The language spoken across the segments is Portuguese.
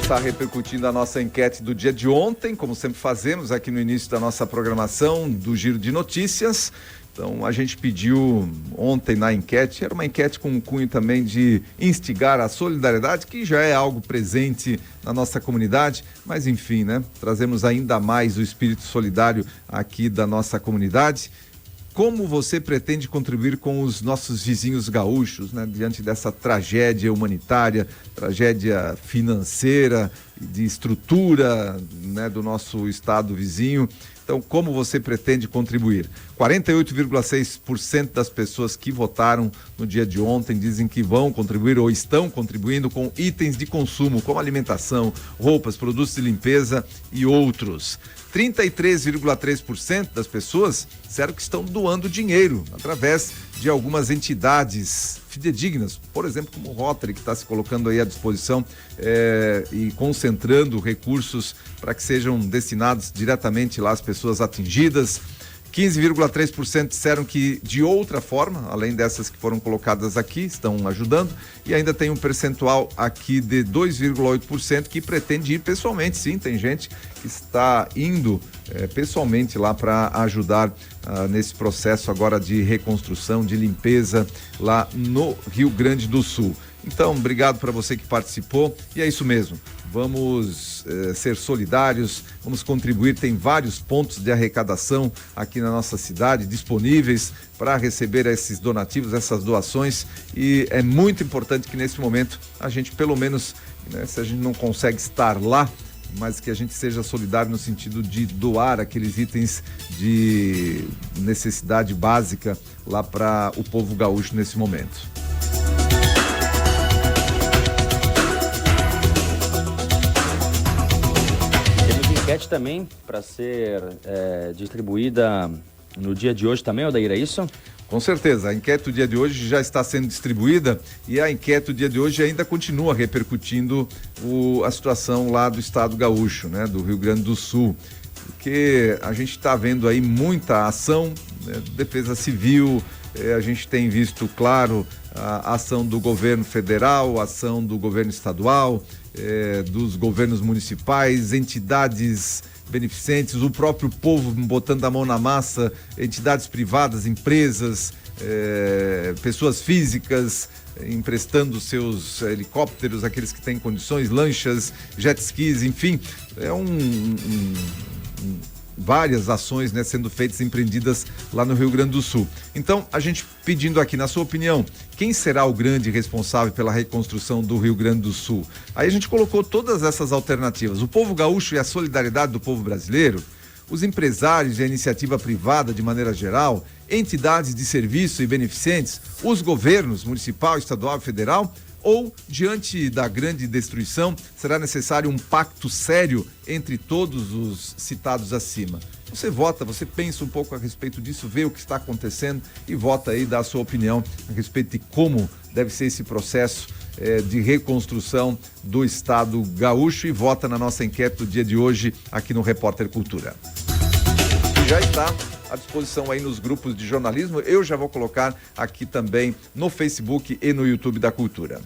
começar repercutindo a nossa enquete do dia de ontem, como sempre fazemos aqui no início da nossa programação do Giro de Notícias. Então, a gente pediu ontem na enquete, era uma enquete com um cunho também de instigar a solidariedade, que já é algo presente na nossa comunidade, mas enfim, né? Trazemos ainda mais o espírito solidário aqui da nossa comunidade. Como você pretende contribuir com os nossos vizinhos gaúchos, né? Diante dessa tragédia humanitária, tragédia financeira, de estrutura, né? Do nosso estado vizinho. Então, como você pretende contribuir? 48,6% das pessoas que votaram no dia de ontem dizem que vão contribuir ou estão contribuindo com itens de consumo, como alimentação, roupas, produtos de limpeza e outros. 33,3% das pessoas disseram que estão doando dinheiro através de algumas entidades fidedignas, por exemplo, como o Rotary, que está se colocando aí à disposição e concentrando recursos para que sejam destinados diretamente lá às pessoas atingidas. 15,3% disseram que de outra forma, além dessas que foram colocadas aqui, estão ajudando, e ainda tem um percentual aqui de 2,8% que pretende ir pessoalmente. Sim, tem gente que está indo pessoalmente lá para ajudar nesse processo agora de reconstrução, de limpeza lá no Rio Grande do Sul. Então, obrigado para você que participou, e é isso mesmo. Vamos ser solidários, vamos contribuir. Tem vários pontos de arrecadação aqui na nossa cidade disponíveis para receber esses donativos, essas doações, e é muito importante que nesse momento a gente, pelo menos, né, se a gente não consegue estar lá, mas que a gente seja solidário no sentido de doar aqueles itens de necessidade básica lá para o povo gaúcho nesse momento. Enquete também para ser distribuída no dia de hoje também, Odair, é isso? Com certeza, a enquete do dia de hoje já está sendo distribuída e a enquete do dia de hoje ainda continua repercutindo a situação lá do estado gaúcho, né, do Rio Grande do Sul, porque a gente está vendo aí muita ação, né, defesa civil, a gente tem visto, claro, a ação do governo federal, a ação do governo estadual, dos governos municipais, entidades beneficentes, o próprio povo botando a mão na massa, entidades privadas, empresas, pessoas físicas emprestando seus helicópteros, aqueles que têm condições, lanchas, jet skis, enfim, várias ações, né, sendo feitas, empreendidas lá no Rio Grande do Sul. Então, a gente pedindo aqui, na sua opinião, quem será o grande responsável pela reconstrução do Rio Grande do Sul? Aí a gente colocou todas essas alternativas: o povo gaúcho e a solidariedade do povo brasileiro, os empresários e a iniciativa privada de maneira geral, entidades de serviço e beneficentes, os governos municipal, estadual e federal, ou, diante da grande destruição, será necessário um pacto sério entre todos os citados acima? Você vota, você pensa um pouco a respeito disso, vê o que está acontecendo e vota aí, dá a sua opinião a respeito de como deve ser esse processo de reconstrução do estado gaúcho, e vota na nossa enquete do dia de hoje aqui no Repórter Cultura. E já está à disposição aí nos grupos de jornalismo. Eu já vou colocar aqui também no Facebook e no YouTube da Cultura.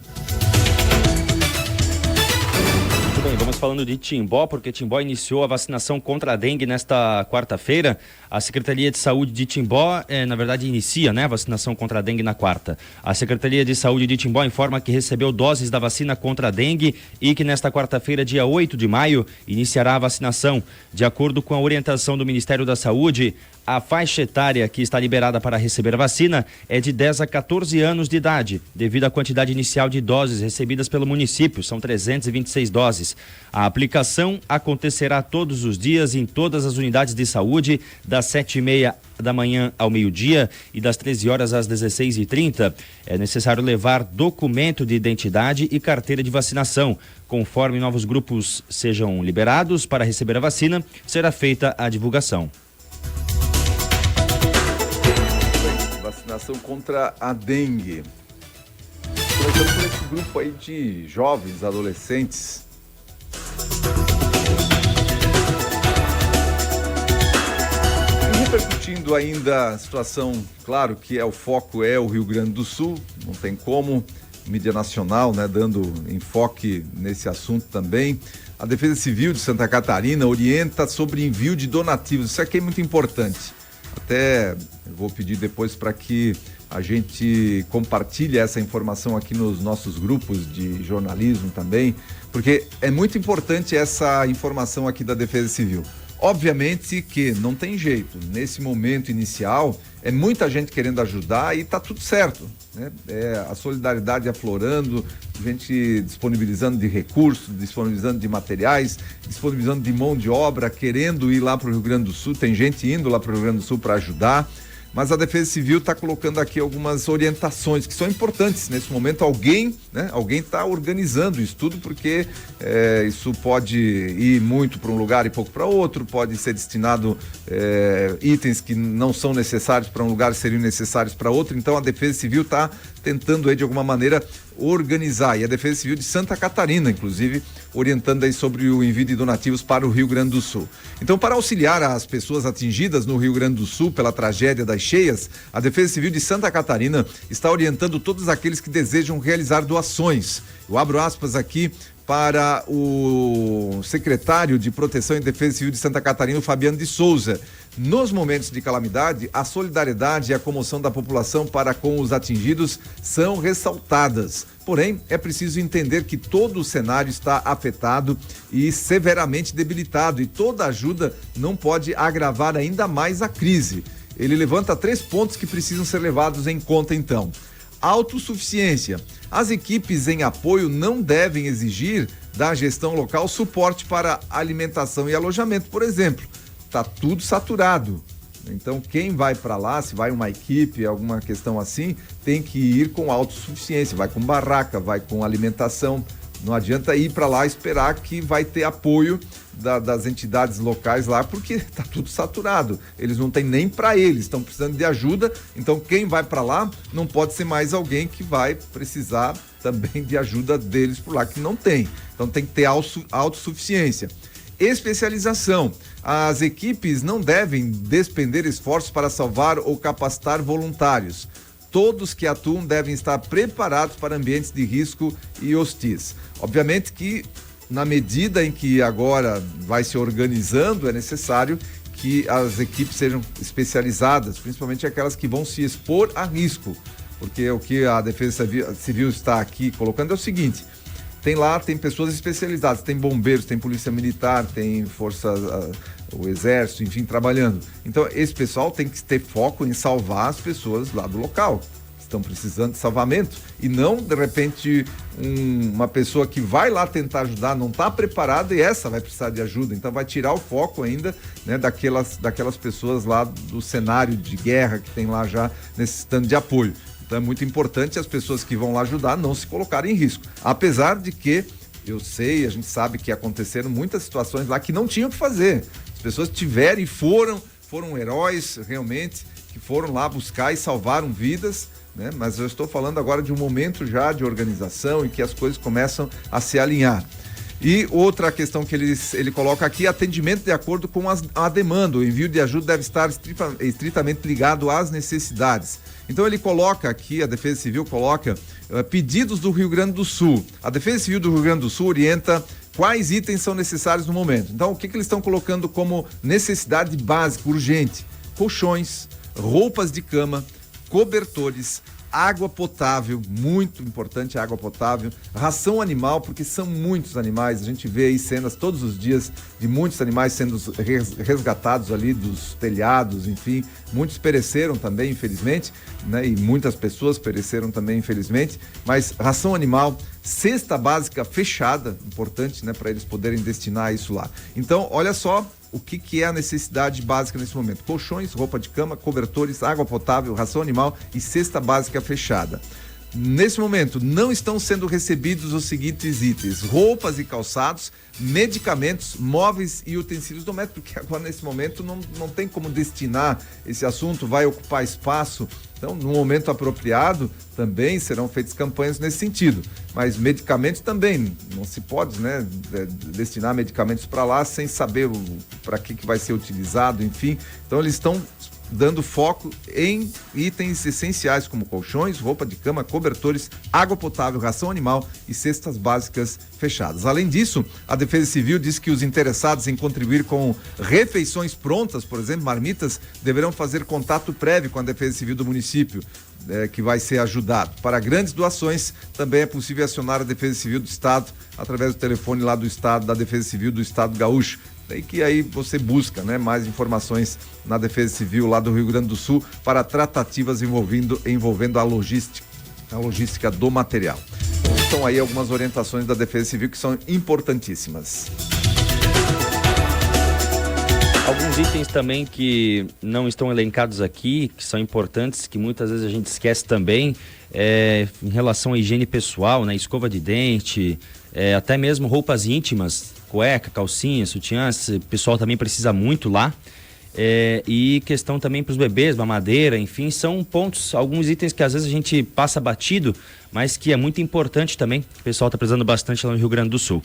Muito bem, vamos falando de Timbó, porque Timbó iniciou a vacinação contra a dengue nesta quarta-feira. A Secretaria de Saúde de Timbó, na verdade, inicia, né, a vacinação contra a dengue na quarta. A Secretaria de Saúde de Timbó informa que recebeu doses da vacina contra a dengue e que nesta quarta-feira, dia 8 de maio, iniciará a vacinação. De acordo com a orientação do Ministério da Saúde, a faixa etária que está liberada para receber a vacina é de 10 a 14 anos de idade, devido à quantidade inicial de doses recebidas pelo município, são 326 doses. A aplicação acontecerá todos os dias em todas as unidades de saúde, das 7h30 da manhã ao meio-dia e das 13 horas às 16h30. É necessário levar documento de identidade e carteira de vacinação. Conforme novos grupos sejam liberados para receber a vacina, será feita a divulgação. Vacinação contra a dengue. Começando por esse grupo aí de jovens, adolescentes. E repercutindo ainda a situação, claro que o foco é o Rio Grande do Sul, não tem como. mídia nacional, né, dando enfoque nesse assunto também. A Defesa Civil de Santa Catarina orienta sobre envio de donativos. Isso aqui é muito importante. Até eu vou pedir depois para que a gente compartilhe essa informação aqui nos nossos grupos de jornalismo também, porque é muito importante essa informação aqui da Defesa Civil. Obviamente que não tem jeito, nesse momento inicial, é muita gente querendo ajudar e tá tudo certo, né? A solidariedade aflorando, gente disponibilizando de recursos, disponibilizando de materiais, disponibilizando de mão de obra, querendo ir lá para o Rio Grande do Sul, tem gente indo lá para o Rio Grande do Sul para ajudar. Mas a Defesa Civil está colocando aqui algumas orientações que são importantes. Nesse momento, alguém está organizando isso tudo, porque isso pode ir muito para um lugar e pouco para outro, pode ser destinado itens que não são necessários para um lugar e seriam necessários para outro. Então, a Defesa Civil está tentando aí, de alguma maneira, organizar. E a Defesa Civil de Santa Catarina, inclusive, orientando aí sobre o envio de donativos para o Rio Grande do Sul. Então, para auxiliar as pessoas atingidas no Rio Grande do Sul pela tragédia das cheias, a Defesa Civil de Santa Catarina está orientando todos aqueles que desejam realizar doações. Eu abro aspas aqui para o secretário de Proteção e Defesa Civil de Santa Catarina, Fabiano de Souza. Nos momentos de calamidade, a solidariedade e a comoção da população para com os atingidos são ressaltadas. Porém, é preciso entender que todo o cenário está afetado e severamente debilitado, e toda ajuda não pode agravar ainda mais a crise. Ele levanta 3 pontos que precisam ser levados em conta, então. Autossuficiência. As equipes em apoio não devem exigir da gestão local suporte para alimentação e alojamento, por exemplo. Está tudo saturado. Então, quem vai para lá, se vai uma equipe, alguma questão assim, tem que ir com autossuficiência, vai com barraca, vai com alimentação. Não adianta ir para lá e esperar que vai ter apoio das entidades locais lá, porque está tudo saturado. Eles não têm nem para eles, estão precisando de ajuda. Então, quem vai para lá não pode ser mais alguém que vai precisar também de ajuda deles por lá, que não tem. Então, tem que ter autossuficiência. Especialização. As equipes não devem despender esforços para salvar ou capacitar voluntários. Todos que atuam devem estar preparados para ambientes de risco e hostis. Obviamente que, na medida em que agora vai se organizando, é necessário que as equipes sejam especializadas, principalmente aquelas que vão se expor a risco. Porque o que a Defesa Civil está aqui colocando é o seguinte: tem pessoas especializadas, tem bombeiros, tem polícia militar, tem o exército, enfim, trabalhando. Então, esse pessoal tem que ter foco em salvar as pessoas lá do local, que estão precisando de salvamento, e não, de repente, uma pessoa que vai lá tentar ajudar, não está preparada, e essa vai precisar de ajuda. Então, vai tirar o foco ainda, né, daquelas pessoas lá do cenário de guerra que tem lá já necessitando de apoio. Então é muito importante as pessoas que vão lá ajudar não se colocarem em risco. Apesar de que eu sei, a gente sabe que aconteceram muitas situações lá que não tinham o que fazer. As pessoas tiveram e foram heróis realmente, que foram lá buscar e salvaram vidas, né? Mas eu estou falando agora de um momento já de organização em que as coisas começam a se alinhar. E outra questão que ele coloca aqui: atendimento de acordo com a demanda. O envio de ajuda deve estar estritamente ligado às necessidades. Então ele coloca aqui, a Defesa Civil coloca pedidos do Rio Grande do Sul. A Defesa Civil do Rio Grande do Sul orienta quais itens são necessários no momento. Então, o que eles estão colocando como necessidade básica, urgente? Colchões, roupas de cama, cobertores, água potável, muito importante a água potável, ração animal, porque são muitos animais, a gente vê aí cenas todos os dias de muitos animais sendo resgatados ali dos telhados, enfim, muitos pereceram também, infelizmente, né? E muitas pessoas pereceram também, infelizmente, mas ração animal, cesta básica fechada, importante, né, para eles poderem destinar isso lá. Então, olha só o que é a necessidade básica nesse momento: colchões, roupa de cama, cobertores, água potável, ração animal e cesta básica fechada. Nesse momento, não estão sendo recebidos os seguintes itens: roupas e calçados, medicamentos, móveis e utensílios domésticos, porque agora, nesse momento, não tem como destinar esse assunto, vai ocupar espaço. Então, no momento apropriado, também serão feitas campanhas nesse sentido. Mas medicamentos também, não se pode, né, destinar medicamentos para lá sem saber para que vai ser utilizado, enfim. Então, eles estão dando foco em itens essenciais como colchões, roupa de cama, cobertores, água potável, ração animal e cestas básicas fechadas. Além disso, a Defesa Civil diz que os interessados em contribuir com refeições prontas, por exemplo, marmitas, deverão fazer contato prévio com a Defesa Civil do município, que vai ser ajudado. Para grandes doações, também é possível acionar a Defesa Civil do Estado através do telefone lá do Estado, da Defesa Civil do Estado Gaúcho. Daí que aí você busca, né, mais informações na Defesa Civil lá do Rio Grande do Sul para tratativas envolvendo a logística do material. Então, estão aí algumas orientações da Defesa Civil que são importantíssimas. Alguns itens também que não estão elencados aqui, que são importantes, que muitas vezes a gente esquece também, em relação à higiene pessoal, né? Escova de dente, até mesmo roupas íntimas, cueca, calcinha, sutiãs, o pessoal também precisa muito lá. E questão também para os bebês, mamadeira, enfim, são pontos, alguns itens que às vezes a gente passa batido, mas que é muito importante também, o pessoal está precisando bastante lá no Rio Grande do Sul.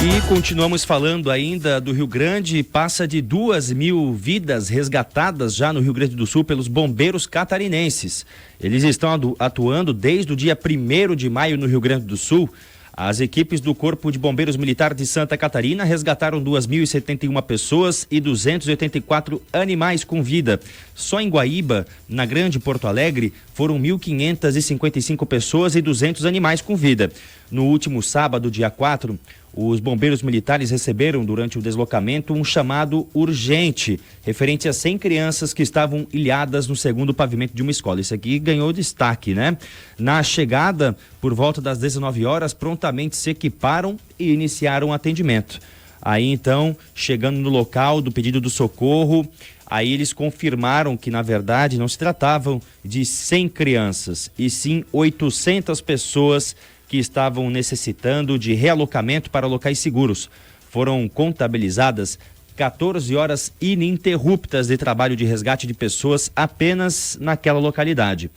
E continuamos falando ainda do Rio Grande, passa de 2.000 vidas resgatadas já no Rio Grande do Sul pelos bombeiros catarinenses. Eles estão atuando desde o dia 1º de maio no Rio Grande do Sul. As equipes do Corpo de Bombeiros Militar de Santa Catarina resgataram 2.071 pessoas e 284 animais com vida. Só em Guaíba, na Grande Porto Alegre, foram 1.555 pessoas e 200 animais com vida. No último sábado, dia 4, os bombeiros militares receberam durante o deslocamento um chamado urgente, referente a 100 crianças que estavam ilhadas no segundo pavimento de uma escola. Isso aqui ganhou destaque, né? Na chegada, por volta das 19 horas, prontamente se equiparam e iniciaram o atendimento. Aí então, chegando no local do pedido do socorro, aí eles confirmaram que na verdade não se tratavam de 100 crianças, e sim 800 pessoas que estavam necessitando de realocamento para locais seguros. Foram contabilizadas 14 horas ininterruptas de trabalho de resgate de pessoas apenas naquela localidade.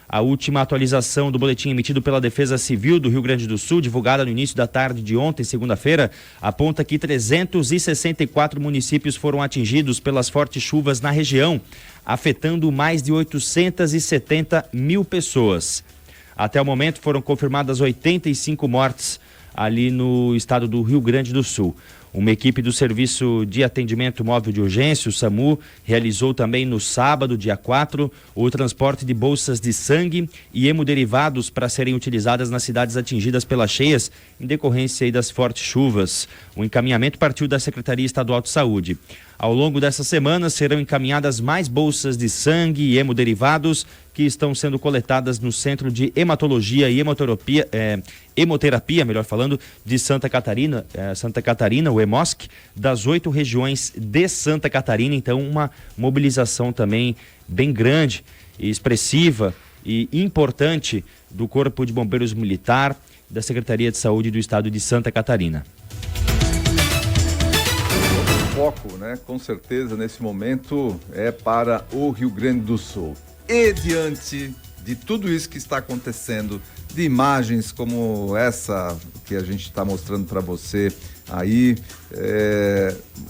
A última atualização do boletim emitido pela Defesa Civil do Rio Grande do Sul, divulgada no início da tarde de ontem, segunda-feira, aponta que 364 municípios foram atingidos pelas fortes chuvas na região, afetando mais de 870 mil pessoas. Até o momento foram confirmadas 85 mortes ali no estado do Rio Grande do Sul. Uma equipe do Serviço de Atendimento Móvel de Urgência, o SAMU, realizou também no sábado, dia 4, o transporte de bolsas de sangue e hemoderivados para serem utilizadas nas cidades atingidas pelas cheias em decorrência aí das fortes chuvas. O encaminhamento partiu da Secretaria Estadual de Saúde. Ao longo dessa semana serão encaminhadas mais bolsas de sangue e hemoderivados que estão sendo coletadas no Centro de Hematologia e Hemoterapia, melhor falando, de Santa Catarina, o HEMOSC, das 8 regiões de Santa Catarina. Então, uma mobilização também bem grande, expressiva e importante do Corpo de Bombeiros Militar, da Secretaria de Saúde do Estado de Santa Catarina. Foco, né, com certeza, nesse momento é para o Rio Grande do Sul. E diante de tudo isso que está acontecendo, de imagens como essa que a gente está mostrando para você aí,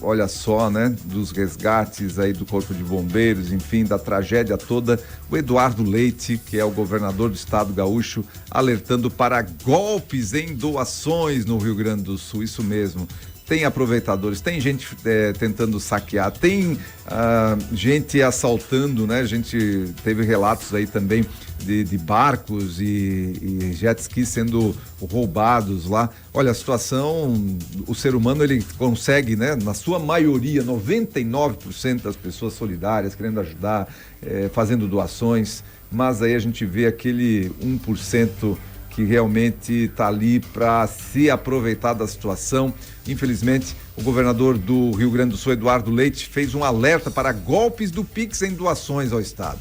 olha só, né, dos resgates aí do Corpo de Bombeiros, enfim, da tragédia toda, o Eduardo Leite, que é o governador do estado gaúcho, alertando para golpes em doações no Rio Grande do Sul, isso mesmo. Tem aproveitadores, tem gente tentando saquear, tem gente assaltando, né? A gente teve relatos aí também de barcos e jet skis sendo roubados lá. Olha, a situação, o ser humano, ele consegue, né? Na sua maioria, 99% das pessoas solidárias, querendo ajudar, fazendo doações, mas aí a gente vê aquele 1% que realmente está ali para se aproveitar da situação. Infelizmente, o governador do Rio Grande do Sul, Eduardo Leite, fez um alerta para golpes do Pix em doações ao estado,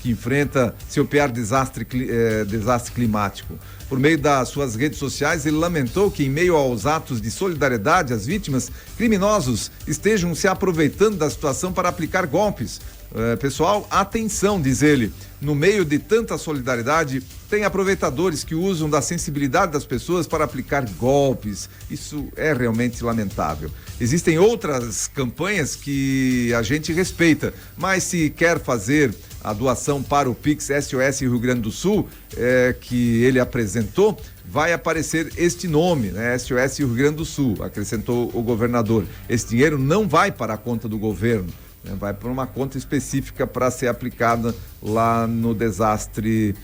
que enfrenta seu pior desastre climático. Por meio das suas redes sociais, ele lamentou que, em meio aos atos de solidariedade às vítimas, criminosos estejam se aproveitando da situação para aplicar golpes. Pessoal, atenção, diz ele, no meio de tanta solidariedade, tem aproveitadores que usam da sensibilidade das pessoas para aplicar golpes. Isso é realmente lamentável. Existem outras campanhas que a gente respeita, mas se quer fazer a doação para o Pix SOS Rio Grande do Sul, que ele apresentou, vai aparecer este nome, né? SOS Rio Grande do Sul, acrescentou o governador. Esse dinheiro não vai para a conta do governo, né? Vai para uma conta específica para ser aplicada lá no desastre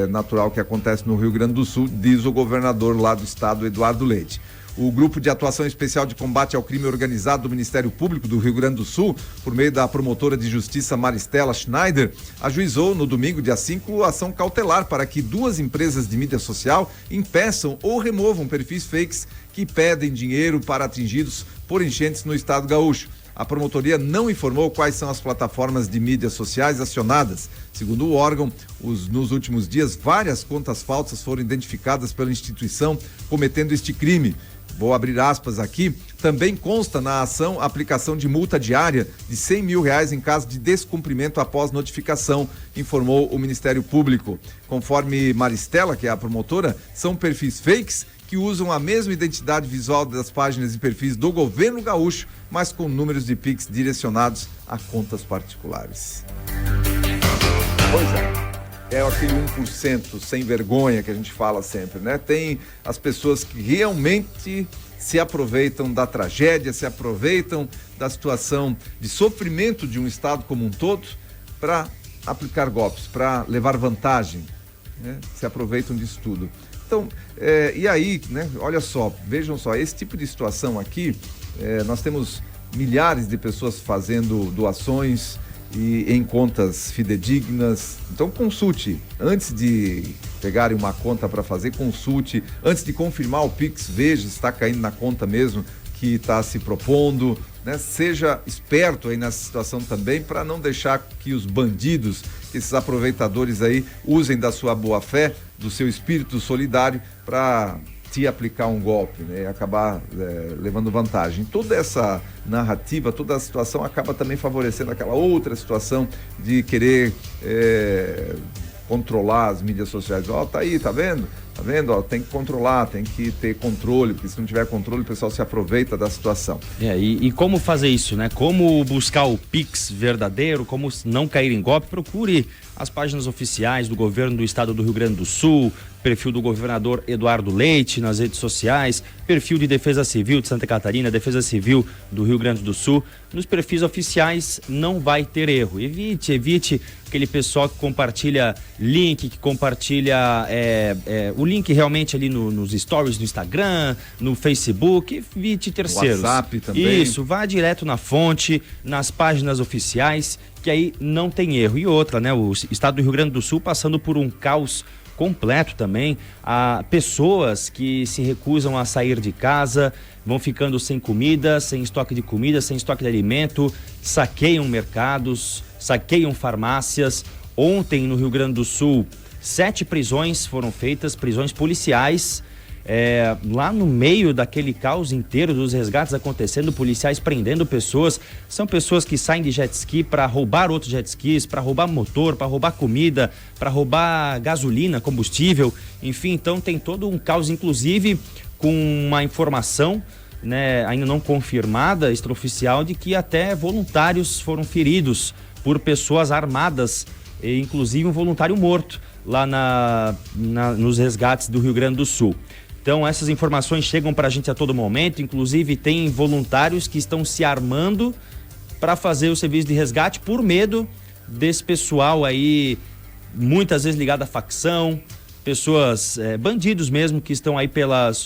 natural que acontece no Rio Grande do Sul, diz o governador lá do estado, Eduardo Leite. O Grupo de Atuação Especial de Combate ao Crime Organizado do Ministério Público do Rio Grande do Sul, por meio da promotora de justiça Maristela Schneider, ajuizou no domingo, dia 5, ação cautelar para que 2 empresas de mídia social impeçam ou removam perfis fakes que pedem dinheiro para atingidos por enchentes no estado gaúcho. A promotoria não informou quais são as plataformas de mídias sociais acionadas. Segundo o órgão, nos últimos dias, várias contas falsas foram identificadas pela instituição cometendo este crime. Vou abrir aspas aqui. Também consta na ação a aplicação de multa diária de R$100 mil em caso de descumprimento após notificação, informou o Ministério Público. Conforme Maristela, que é a promotora, são perfis fakes que usam a mesma identidade visual das páginas e perfis do governo gaúcho, mas com números de Pix direcionados a contas particulares. Pois é aquele 1% sem vergonha que a gente fala sempre, né? Tem as pessoas que realmente se aproveitam da tragédia, se aproveitam da situação de sofrimento de um estado como um todo para aplicar golpes, para levar vantagem, né? Se aproveitam disso tudo. Então, e aí, né? Olha só, vejam só, esse tipo de situação aqui, nós temos milhares de pessoas fazendo doações e em contas fidedignas. Então consulte, antes de pegarem uma conta para fazer, consulte, antes de confirmar o Pix, veja se está caindo na conta mesmo que está se propondo, né? Seja esperto aí nessa situação também, para não deixar que os bandidos, que esses aproveitadores aí, usem da sua boa-fé, do seu espírito solidário para te aplicar um golpe, né? E acabar levando vantagem. Toda essa narrativa, toda a situação acaba também favorecendo aquela outra situação de querer controlar as mídias sociais. Tá aí, tá vendo? Tá vendo? Tem que controlar, tem que ter controle, porque se não tiver controle o pessoal se aproveita da situação. E como fazer isso, né? Como buscar o Pix verdadeiro, como não cair em golpe? Procure as páginas oficiais do governo do estado do Rio Grande do Sul, perfil do governador Eduardo Leite nas redes sociais, perfil de Defesa Civil de Santa Catarina, Defesa Civil do Rio Grande do Sul. Nos perfis oficiais não vai ter erro. Evite aquele pessoal que compartilha link, que compartilha o link realmente ali nos stories do Instagram, no Facebook. Evite terceiros. WhatsApp também. Isso, vá direto na fonte, nas páginas oficiais, que aí não tem erro. E outra, né? O estado do Rio Grande do Sul passando por um caos completo também. Há pessoas que se recusam a sair de casa, vão ficando sem comida, sem estoque de comida, sem estoque de alimento, saqueiam mercados, saqueiam farmácias. Ontem no Rio Grande do Sul, 7 prisões foram feitas, prisões policiais, lá no meio daquele caos inteiro dos resgates acontecendo, policiais prendendo pessoas. São pessoas que saem de jet ski para roubar outros jet skis, para roubar motor, para roubar comida, para roubar gasolina, combustível, enfim. Então tem todo um caos, inclusive com uma informação, né, ainda não confirmada, extraoficial, de que até voluntários foram feridos por pessoas armadas, e inclusive um voluntário morto lá nos resgates do Rio Grande do Sul. Então essas informações chegam para a gente a todo momento, inclusive tem voluntários que estão se armando para fazer o serviço de resgate por medo desse pessoal aí, muitas vezes ligado à facção, pessoas, bandidos mesmo, que estão aí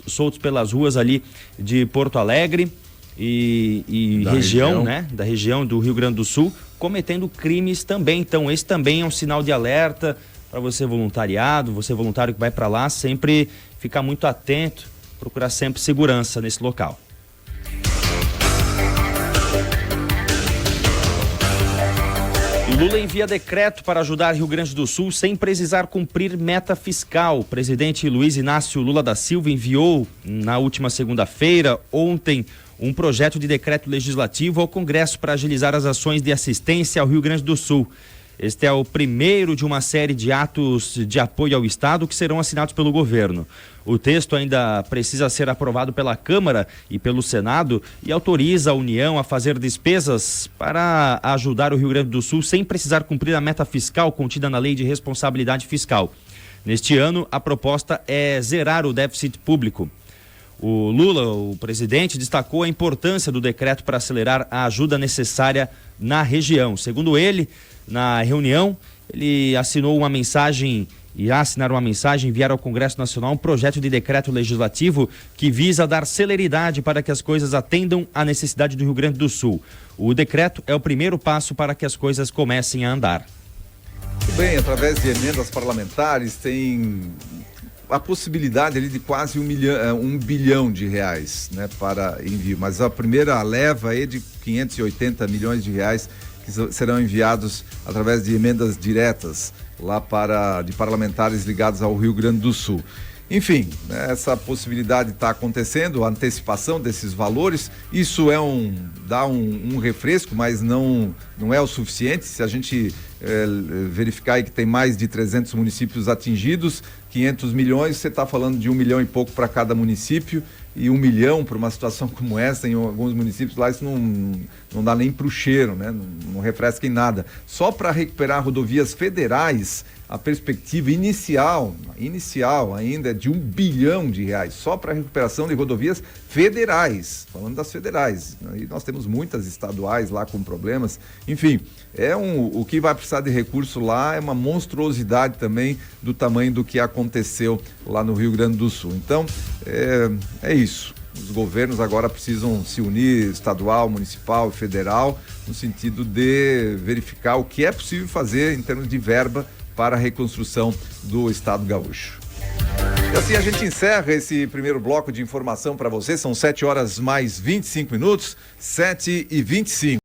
soltos pelas ruas ali de Porto Alegre e região, né? Da região do Rio Grande do Sul, cometendo crimes também. Então esse também é um sinal de alerta para você voluntariado, você voluntário que vai para lá, sempre ficar muito atento, procurar sempre segurança nesse local. Lula envia decreto para ajudar Rio Grande do Sul sem precisar cumprir meta fiscal. O presidente Luiz Inácio Lula da Silva enviou na última segunda-feira, ontem, um projeto de decreto legislativo ao Congresso para agilizar as ações de assistência ao Rio Grande do Sul. Este é o primeiro de uma série de atos de apoio ao Estado que serão assinados pelo governo. O texto ainda precisa ser aprovado pela Câmara e pelo Senado e autoriza a União a fazer despesas para ajudar o Rio Grande do Sul sem precisar cumprir a meta fiscal contida na Lei de Responsabilidade Fiscal. Neste ano, a proposta é zerar o déficit público. O Lula, o presidente, destacou a importância do decreto para acelerar a ajuda necessária na região. Segundo ele, na reunião, ele assinou uma mensagem, irá assinar uma mensagem, enviar ao Congresso Nacional um projeto de decreto legislativo que visa dar celeridade para que as coisas atendam à necessidade do Rio Grande do Sul. O decreto é o primeiro passo para que as coisas comecem a andar. Muito bem, através de emendas parlamentares tem a possibilidade ali de quase 1 bilhão de reais, né, para envio. Mas a primeira leva é de 580 milhões de reais que serão enviados através de emendas diretas lá de parlamentares ligados ao Rio Grande do Sul. Enfim, essa possibilidade está acontecendo, a antecipação desses valores, isso dá um refresco, mas não é o suficiente. Se a gente verificar aí que tem mais de 300 municípios atingidos, 500 milhões, você está falando de 1 milhão e pouco para cada município, e 1 milhão para uma situação como essa em alguns municípios lá, isso não dá nem para o cheiro, né? Não refresca em nada. Só para recuperar rodovias federais, a perspectiva inicial ainda é de 1 bilhão de reais, só para a recuperação de rodovias federais, falando das federais. E nós temos muitas estaduais lá com problemas. Enfim, o que vai precisar de recurso lá é uma monstruosidade também do tamanho do que aconteceu lá no Rio Grande do Sul. Então, é isso. Os governos agora precisam se unir, estadual, municipal e federal, no sentido de verificar o que é possível fazer em termos de verba para a reconstrução do Estado gaúcho. E assim a gente encerra esse primeiro bloco de informação para você. São 7 horas mais 25 minutos, 7h25.